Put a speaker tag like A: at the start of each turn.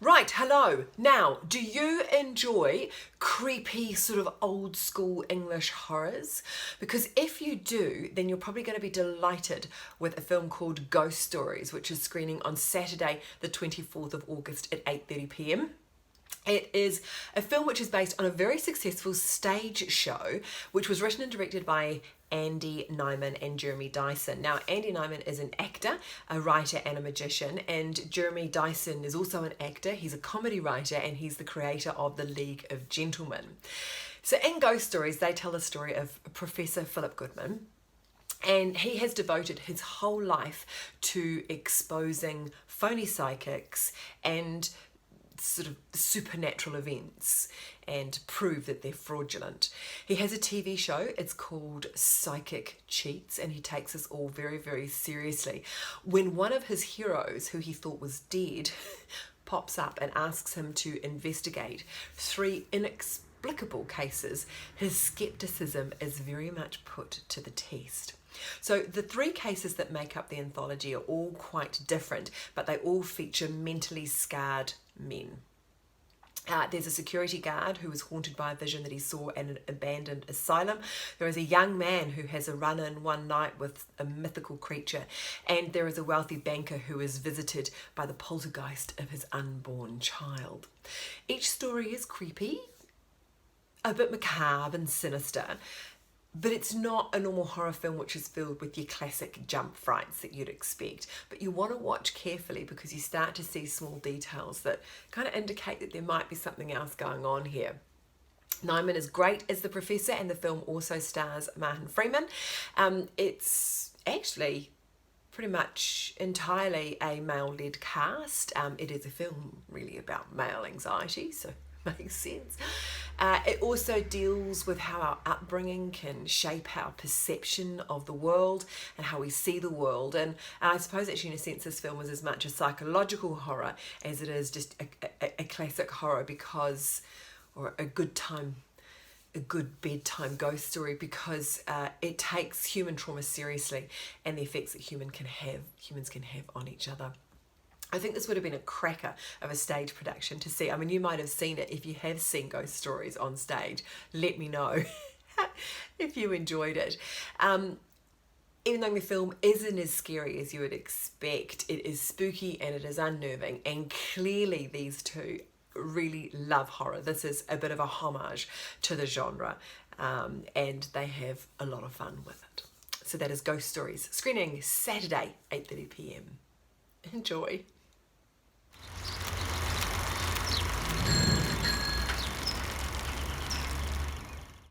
A: Right, hello. Now, do you enjoy creepy sort of old school English horrors? Because if you do, then you're probably going to be delighted with a film called Ghost Stories, which is screening on Saturday, the 24th of August at 8:30 p.m. It is a film which is based on a very successful stage show, which was written and directed by Andy Nyman and Jeremy Dyson. Now, Andy Nyman is an actor, a writer and a magician, and Jeremy Dyson is also an actor. He's a comedy writer and he's the creator of The League of Gentlemen. So in Ghost Stories, they tell the story of Professor Philip Goodman, and he has devoted his whole life to exposing phony psychics and sort of supernatural events and prove that they're fraudulent. He has a TV show, it's called Psychic Cheats, and he takes us all very, very seriously. When one of his heroes, who he thought was dead, pops up and asks him to investigate 3 inexplicable cases, his skepticism is very much put to the test. So the 3 cases that make up the anthology are all quite different, but they all feature mentally scarred men. There's a security guard who was haunted by a vision that he saw in an abandoned asylum. There is a young man who has a run-in one night with a mythical creature. And there is a wealthy banker who is visited by the poltergeist of his unborn child. Each story is creepy, a bit macabre and sinister, but it's not a normal horror film which is filled with your classic jump frights that you'd expect. But you want to watch carefully because you start to see small details that kind of indicate that there might be something else going on here. Nyman is great as the professor, and the film also stars Martin Freeman. It's actually pretty much entirely a male-led cast. It is a film really about male anxiety, so makes sense. It also deals with how our upbringing can shape our perception of the world and how we see the world. And I suppose actually in a sense this film is as much a psychological horror as it is just a classic horror, because, or a good bedtime ghost story, because it takes human trauma seriously and the effects that humans can have on each other. I think this would have been a cracker of a stage production to see. I mean, you might have seen it. If you have seen Ghost Stories on stage, let me know if you enjoyed it. Even though the film isn't as scary as you would expect, it is spooky and it is unnerving, and clearly these two really love horror. This is a bit of a homage to the genre, and they have a lot of fun with it. So that is Ghost Stories, screening Saturday, 8:30 p.m. Enjoy.